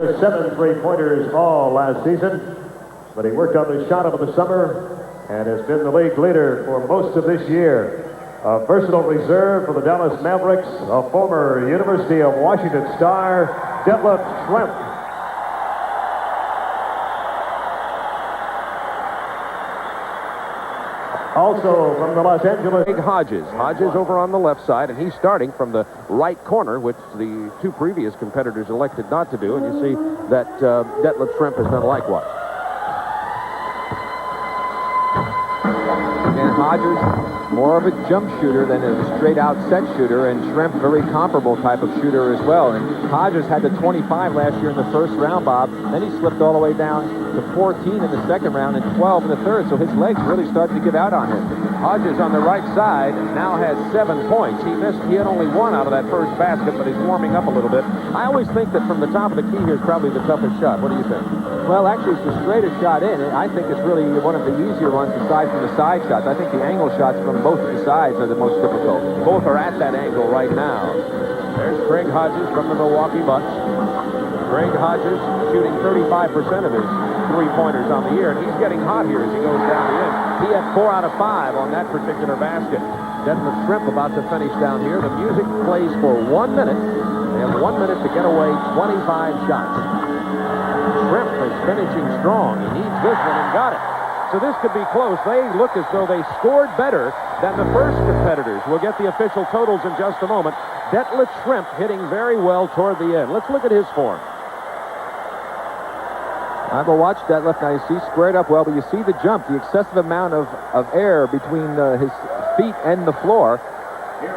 7 3-pointers all last season, but he worked on the shot over the summer and has been the league leader for most of this year. A versatile reserve for the Dallas Mavericks, a former University of Washington star, Detlef Schrempf. Also from the Los Angeles... Craig Hodges. Hodges over on the left side, and he's starting from the right corner, which the two previous competitors elected not to do, and you see that Detlef Schrempf has done likewise. Again, Hodges, more of a jump shooter than a straight-out set shooter, and Schrempf, very comparable type of shooter as well. And Hodges had the 25 last year in the first round, Bob. Then he slipped all the way down to 14 in the second round and 12 in the third, so his legs really started to give out on him. Hodges on the right side now has 7 points. He had only 1 out of that first basket, but he's warming up a little bit. I always think that from the top of the key here is probably the toughest shot. What do you think? Well, actually, it's the straightest shot in. I think it's really one of the easier ones aside from the side shots. I think the angle shots from both of the sides are the most difficult. Both are at that angle right now. There's Craig Hodges from the Milwaukee Bucks. Craig Hodges shooting 35% of his 3-pointers on the year, and he's getting hot here as he goes down the end. He had 4 out of 5 on that particular basket. Detlef Schrempf about to finish down here. The music plays for 1 minute. They have 1 minute to get away 25 shots. Schrempf is finishing strong. He needs this one and got it. So this could be close. They look as though they scored better than the first competitors. We'll get the official totals in just a moment. Detlef Schrempf hitting very well toward the end. Let's look at his form. I will watch Detlef. Now you see squared up well, but you see the jump, the excessive amount of air between his feet and the floor.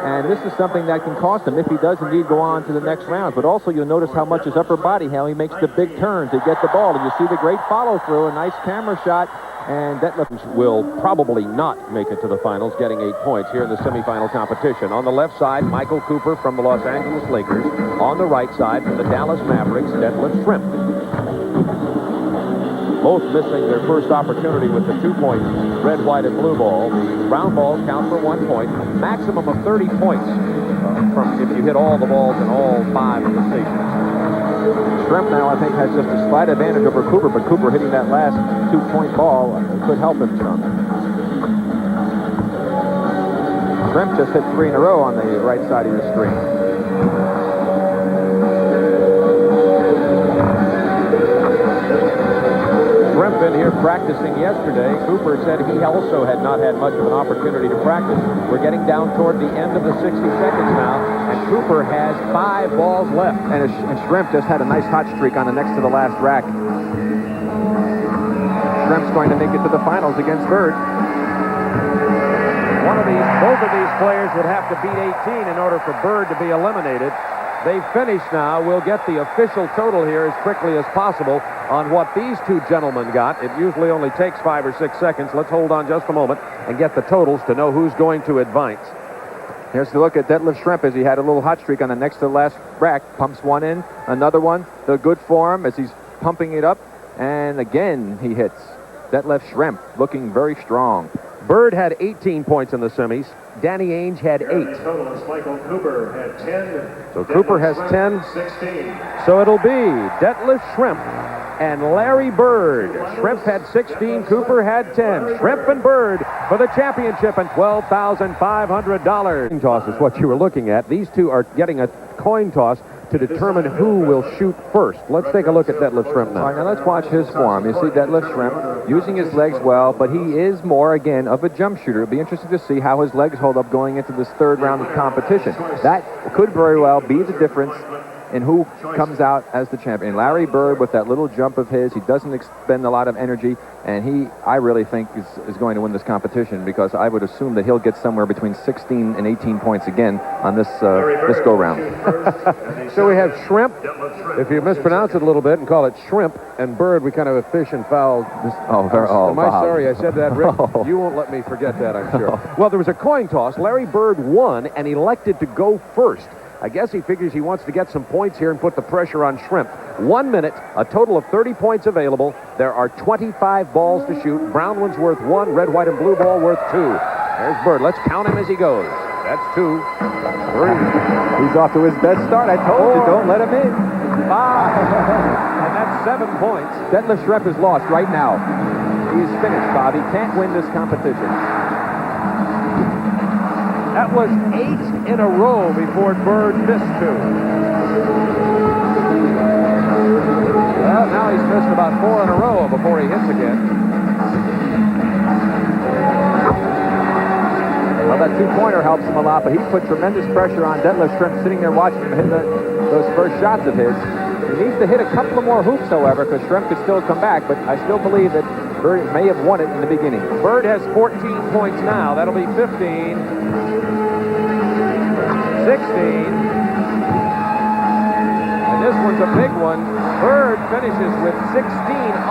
And this is something that can cost him if he does indeed go on to the next round. But also you'll notice how much his upper body, how he makes the big turn to get the ball. And you see the great follow through, a nice camera shot. And Detlef will probably not make it to the finals, getting 8 points here in the semifinal competition. On the left side, Michael Cooper from the Los Angeles Lakers. On the right side, from the Dallas Mavericks, Detlef Schrempf. Both missing their first opportunity with the 2-point red, white, and blue ball. The brown balls count for 1 point. Maximum of 30 points from if you hit all the balls in all 5 of the stations. Schrempf now, I think, has just a slight advantage over Cooper, but Cooper hitting that last 2-point ball could help him some. Schrempf just hit 3 in a row on the right side of your screen. Schrempf in here practicing yesterday. Cooper said he also had not had much of an opportunity to practice. We're getting down toward the end of the 60 seconds now, and Cooper has 5 balls left. And Schrempf just had a nice hot streak on the next to the last rack. Schrempf's going to make it to the finals against Bird. Both of these players would have to beat 18 in order for Bird to be eliminated. They've finished now. We'll get the official total here as quickly as possible on what these two gentlemen got. It usually only takes 5 or 6 seconds. Let's hold on just a moment and get the totals to know who's going to advance. Here's the look at Detlef Schrempf as he had a little hot streak on the next to the last rack. Pumps one in, another one. The good form as he's pumping it up. And again, he hits. Detlef Schrempf looking very strong. Bird had 18 points in the semis. Danny Ainge had 8. Michael Cooper had 10. So Cooper has 10. 16. So it'll be Detlef Schrempf and Larry Bird. Schrempf had 16. Cooper had 10. Schrempf and Bird for the championship and $12,500. Toss is what you were looking at. These two are getting a coin toss to determine who will shoot first. Let's take a look at Detlef Schrempf now. All right, now let's watch his form. You see Detlef Schrempf using his legs well, but he is more, again, of a jump shooter. It'll be interesting to see how his legs hold up going into this third round of competition. That could very well be the difference in who comes out as the champion. Larry Bird, with that little jump of his, he doesn't expend a lot of energy, and I really think is going to win this competition, because I would assume that he'll get somewhere between 16 and 18 points again on this go-round. So we have Schrempf. If you mispronounce it a little bit and call it Shrimp, and Bird, we kind of fish and foul. Am I sorry I said that, Rick? You won't let me forget that, I'm sure. Well, there was a coin toss. Larry Bird won and elected to go first. I guess he figures he wants to get some points here and put the pressure on Schrempf. 1 minute, a total of 30 points available. There are 25 balls to shoot. Brown one's worth 1, red, white, and blue ball worth 2. There's Bird. Let's count him as he goes. That's 2, 3. He's off to his best start. I told you, don't let him in. 5. And that's 7 points. Detlef Schrempf is lost right now. He's finished, Bob. He can't win this competition. That was 8 in a row before Bird missed 2. Well, now he's missed about 4 in a row before he hits again. Well, that two-pointer helps him a lot, but he put tremendous pressure on Detlef Schrempf sitting there watching him hit those first shots of his. He needs to hit a couple of more hoops, however, because Schrempf could still come back, but I still believe that Bird may have won it in the beginning. Bird has 14 points now. That'll be 15. 16. And this one's a big one. Bird finishes with 16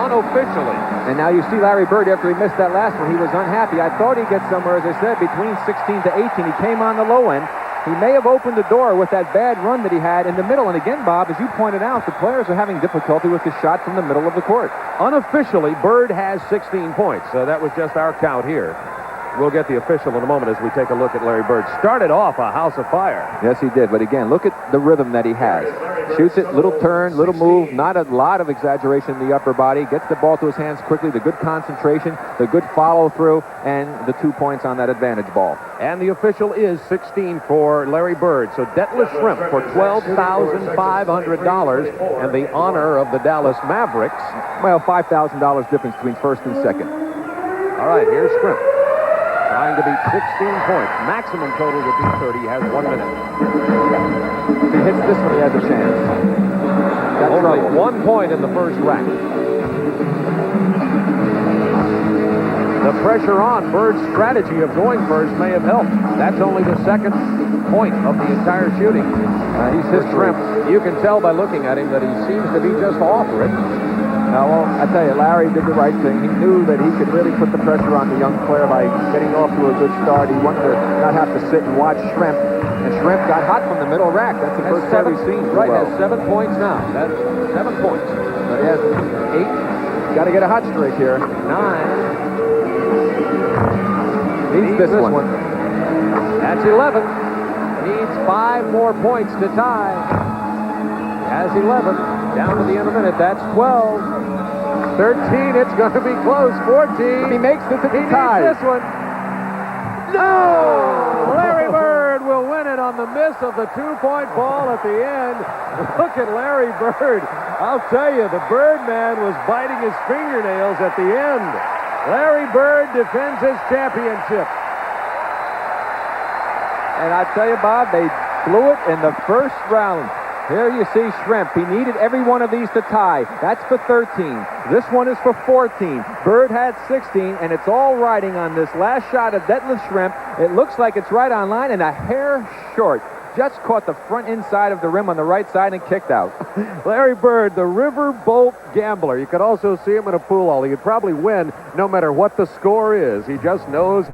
unofficially. And now you see Larry Bird, after he missed that last one, he was unhappy. I thought he'd get somewhere, as I said, between 16 to 18. He came on the low end. He may have opened the door with that bad run that he had in the middle. And again, Bob, as you pointed out, the players are having difficulty with the shot from the middle of the court. Unofficially, Bird has 16 points. So that was just our count here. We'll get the official in a moment as we take a look at Larry Bird. Started off a house of fire. Yes, he did. But again, look at the rhythm that he has. Shoots it, little turn, little move, not a lot of exaggeration in the upper body. Gets the ball to his hands quickly, the good concentration, the good follow-through, and the 2 points on that advantage ball. And the official is 16 for Larry Bird. So Detlef Schrempf for $12,500 and the honor of the Dallas Mavericks. Well, $5,000 difference between first and second. All right, here's Schrempf. Trying to beat 16 points. Maximum total would be 30. He has 1 minute. If he hits this one, he has a chance. That's only trouble. 1 point in the first rack. The pressure on Bird's strategy of going first may have helped. That's only the second point of the entire shooting. He's his Schrempf. You can tell by looking at him that he seems to be just off it. Now, well, I tell you, Larry did the right thing. He knew that he could really put the pressure on the young player by getting off to a good start. He wanted to not have to sit and watch Schrempf. And Schrempf got hot from the middle rack. That's the first time we've seen. Right, well. has 7 points now. That's 7 points. But he has 8. Got to get a hot streak here. 9. Needs this one. That's 11. Needs 5 more points to tie. Has 11. Down to the end of the minute. That's 12. 13. It's going to be close. 14. If he makes this, it's a tie. This one. No! Larry Bird will win it on the miss of the 2-point ball at the end. Look at Larry Bird. I'll tell you, the Birdman was biting his fingernails at the end. Larry Bird defends his championship. And I tell you, Bob, they blew it in the first round. Here you see Schrempf. He needed every one of these to tie. That's for 13. This one is for 14. Bird had 16, and it's all riding on this last shot of Detlef Schrempf. It looks like it's right on line and a hair short. Just caught the front inside of the rim on the right side and kicked out. Larry Bird, the riverboat gambler. You could also see him in a pool hall. He could probably win no matter what the score is. He just knows